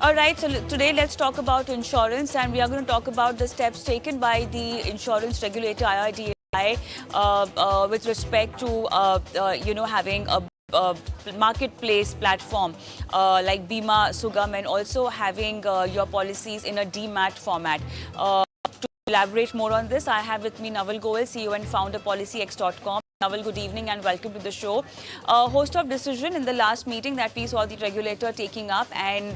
All right, so today let's talk about insurance, and we are going to talk about the steps taken by the insurance regulator IRDAI with respect to having a marketplace platform like Bima Sugam, and also having your policies in a DMAT format. To elaborate more on this, I have with me Naval Goel, CEO and founder policyx.com. Naval, good evening and welcome to the show. Host of decision in the last meeting that we saw the regulator taking up, and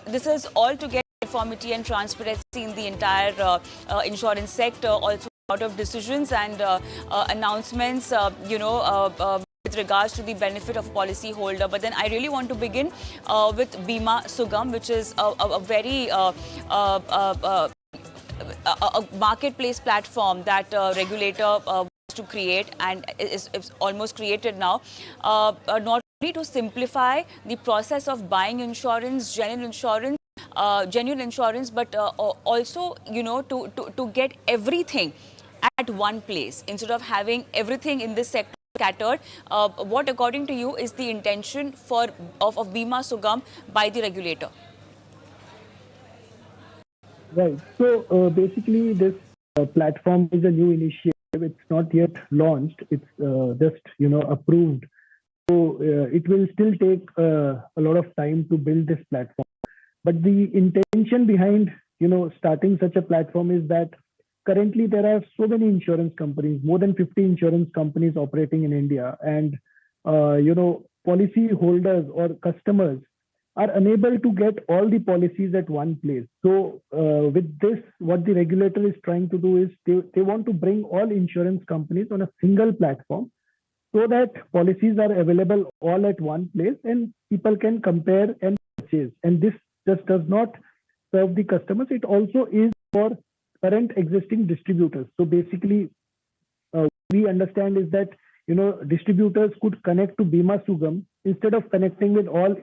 this is all to get uniformity and transparency in the entire insurance sector. Also, a lot of decisions and announcements, with regards to the benefit of a policy holder. But then I really want to begin with Bima Sugam, which is a very a marketplace platform that regulator to create, and is almost created now, not only to simplify the process of buying insurance, genuine insurance, but also, to get everything at one place instead of having everything in this sector scattered. What, according to you, is the intention of Bima Sugam by the regulator? Right. So basically, this platform is a new initiative. It's not yet launched. It's just approved. So it will still take a lot of time to build this platform. But the intention behind starting such a platform is that currently there are so many insurance companies, more than 50 insurance companies operating in India, and policy holders or customers are unable to get all the policies at one place. So with this, what the regulator is trying to do is they want to bring all insurance companies on a single platform so that policies are available all at one place and people can compare and purchase. And this just does not serve the customers. It also is for current existing distributors. So basically, we understand is that distributors could connect to Bima Sugam instead of connecting with all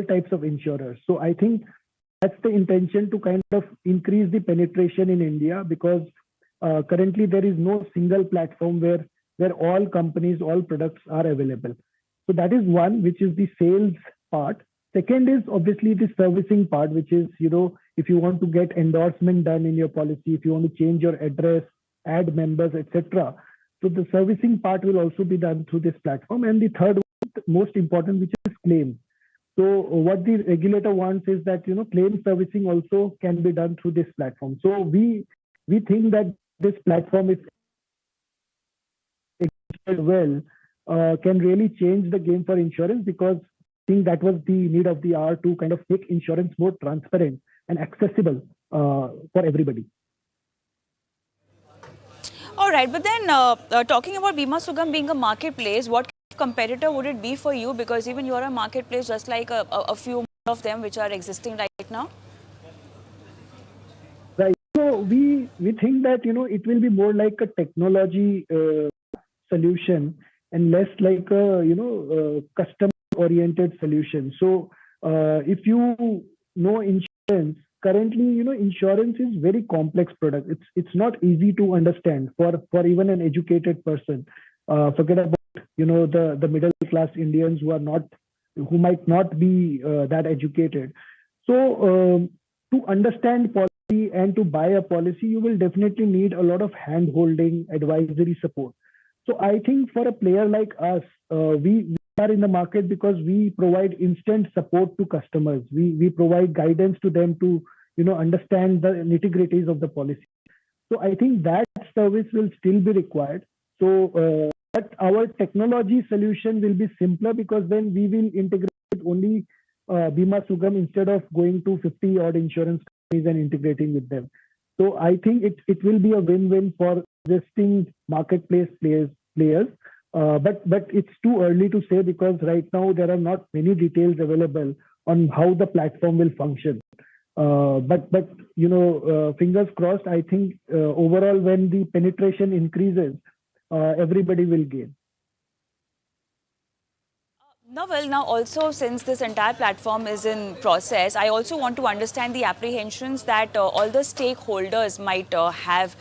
types of insurers. So I think that's the intention, to kind of increase the penetration in India, because currently there is no single platform where all companies, all products are available. So that is one, which is the sales part. Second is obviously the servicing part, which is, if you want to get endorsement done in your policy, if you want to change your address, add members, etc. So the servicing part will also be done through this platform. And the third one, most important, which is claims. So what the regulator wants is that claim servicing also can be done through this platform. So we think that this platform, is well, can really change the game for insurance, because I think that was the need of the hour, to kind of make insurance more transparent and accessible for everybody. All right, but then talking about Bima Sugam being a marketplace, what competitor would it be for you? Because even you're a marketplace, just like a few of them which are existing right now. Right. So we think that it will be more like a technology solution and less like a customer-oriented solution. So if you know insurance, currently insurance is very complex product. It's not easy to understand for even an educated person. Forget about the middle class Indians who might not be that educated. So to understand policy and to buy a policy, you will definitely need a lot of hand-holding, advisory support. So I think for a player like us, we are in the market because we provide instant support to customers. We provide guidance to them to understand the nitty-gritties of the policy. So I think that service will still be required. So but our technology solution will be simpler, because then we will integrate only Bima Sugam instead of going to 50 odd insurance companies and integrating with them. So I think it will be a win-win for existing marketplace players. But it's too early to say, because right now there are not many details available on how the platform will function. But fingers crossed. I think overall, when the penetration increases, everybody will gain. Naval, now also, since this entire platform is in process, I also want to understand the apprehensions that all the stakeholders might have,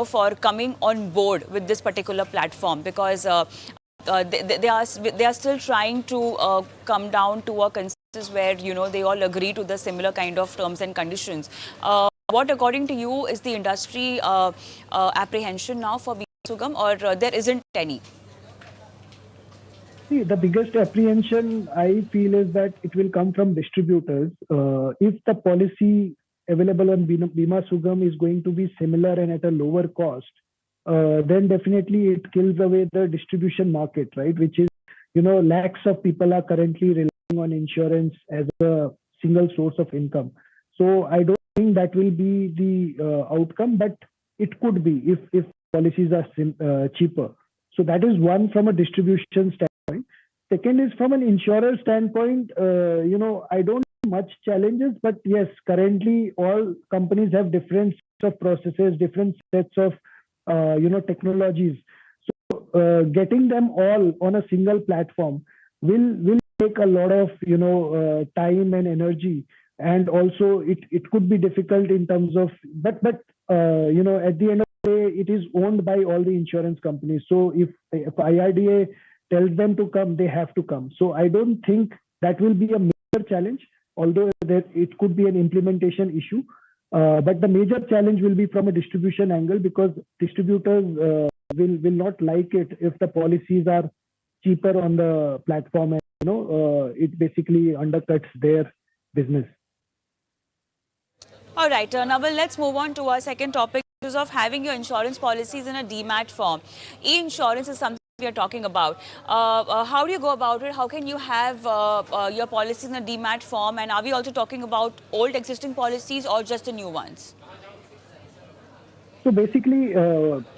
for coming on board with this particular platform, because they are still trying to come down to a is where they all agree to the similar kind of terms and conditions. What, according to you, is the industry apprehension now for Bima Sugam, or there isn't any? See, the biggest apprehension I feel is that it will come from distributors. If the policy available on Bima Sugam is going to be similar and at a lower cost, then definitely it kills away the distribution market, right? Which is, lakhs of people are currently relying on insurance as a single source of income. So I don't think that will be the outcome, but it could be if policies are cheaper. So that is one from a distribution standpoint. Second is from an insurer standpoint. I don't see much challenges, but yes, currently all companies have different sets of processes, different sets of technologies. So getting them all on a single platform will take a lot of time and energy, and also it could be difficult in terms of but at the end of the day, it is owned by all the insurance companies. So if IRDA tells them to come, they have to come. So I don't think that will be a major challenge, although it could be an implementation issue. But the major challenge will be from a distribution angle, because distributors will not like it if the policies are cheaper on the platform, and it basically undercuts their business. All right, Naval, let's move on to our second topic, which is of having your insurance policies in a demat form. E-insurance is something we are talking about. How do you go about it? How can you have your policies in a demat form? And are we also talking about old existing policies or just the new ones? So basically,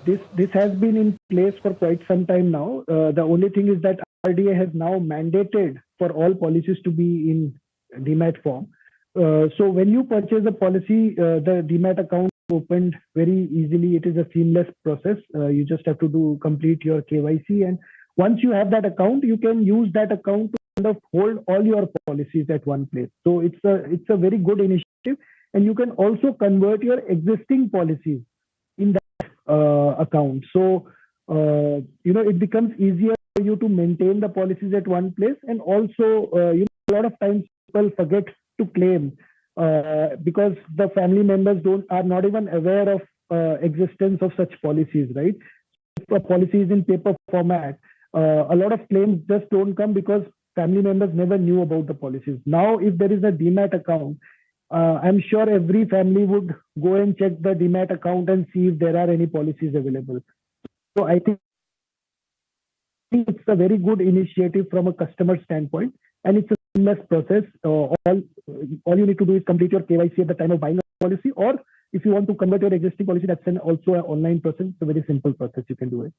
this has been in place for quite some time now. The only thing is that IRDAI has now mandated for all policies to be in demat form. So when you purchase a policy, the demat account is opened very easily. It is a seamless process. You just have to complete your KYC, and once you have that account, you can use that account to kind of hold all your policies at one place. So it's a very good initiative, and you can also convert your existing policies in that account. So it becomes easier for you to maintain the policies at one place, and also a lot of times people forget to claim because the family members are not even aware of existence of such policies, right? If a policy is in paper format, a lot of claims just don't come because family members never knew about the policies. Now, if there is a demat account, I'm sure every family would go and check the demat account and see if there are any policies available. So I think it's a very good initiative from a customer standpoint, and it's a seamless process. All you need to do is complete your KYC at the time of buying a policy, or if you want to convert your existing policy, that's also an online process. It's a very simple process. You can do it.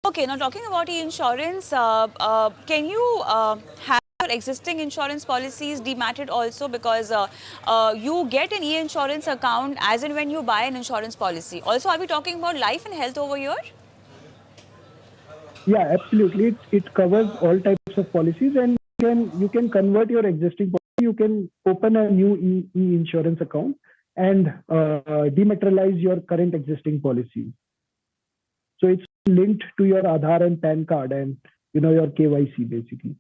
Okay, now talking about e-insurance, can you have your existing insurance policies dematted also, because you get an e-insurance account as and when you buy an insurance policy. Also, are we talking about life and health over here? Yeah, absolutely. It covers all types of policies, and you can convert your existing policy. You can open a new e-insurance account and dematerialize your current existing policies. So it's linked to your Aadhaar and PAN card and your KYC basically.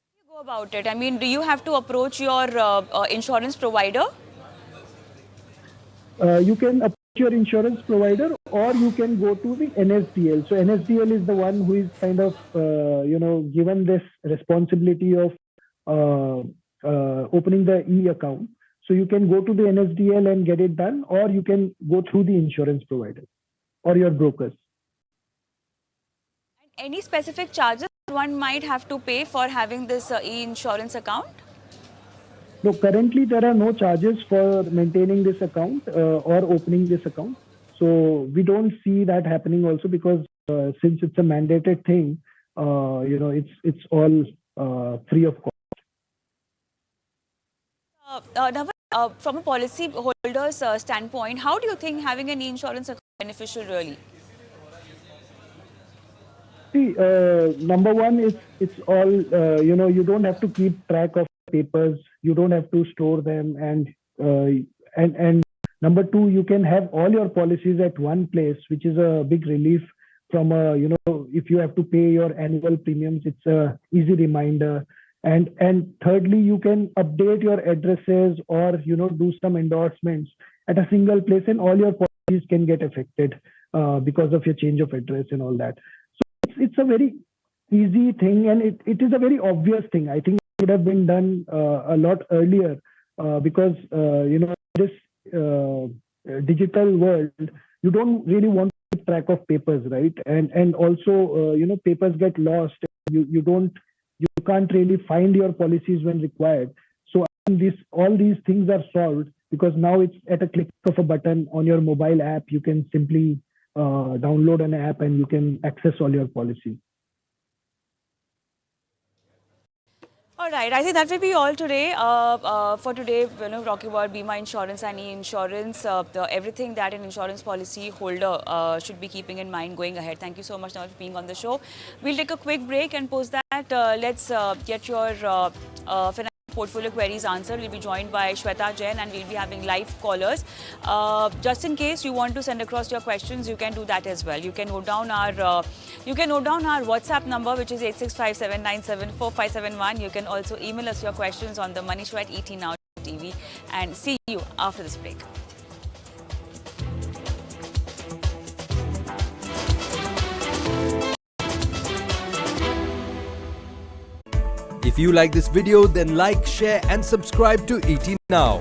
How do you go about it? I mean, do you have to approach your insurance provider? You can approach your insurance provider, or you can go to the NSDL. So NSDL is the one who is kind of given this responsibility of opening the e-account. So you can go to the NSDL and get it done, or you can go through the insurance provider or your brokers. And any specific charges one might have to pay for having this e-insurance account? No, currently there are no charges for maintaining this account or opening this account. So we don't see that happening also, because since it's a mandated thing, it's all free of cost. From a policyholder's standpoint, how do you think having an e-insurance account is beneficial really? See, number one is it's all, you don't have to keep track of papers. You don't have to store them. And number two, you can have all your policies at one place, which is a big relief from a, if you have to pay your annual premiums, it's a easy reminder. And thirdly, you can update your addresses or, do some endorsements at a single place, and all your policies can get affected because of your change of address and all that. So it's a very easy thing, and it is a very obvious thing. I think it would have been done a lot earlier because, this digital world, you don't really want to keep track of papers, right? And also, papers get lost. You can't really find your policies when required. So all these things are solved because now it's at a click of a button on your mobile app. You can simply download an app and you can access all your policies. All right, I think that will be all today. For today, talking about Bima Insurance and e-insurance, everything that an insurance policy holder should be keeping in mind going ahead. Thank you so much, Naval, for being on the show. We'll take a quick break, and post that, let's get your financial portfolio queries answered. We'll be joined by Shweta Jain, and we'll be having live callers. Just in case you want to send across your questions, you can do that as well. You can note down our WhatsApp number, which is 8657974571. You can also email us your questions on the Money Show at etnow.tv, and see you after this break. If you like this video, then like, share and subscribe to ET Now.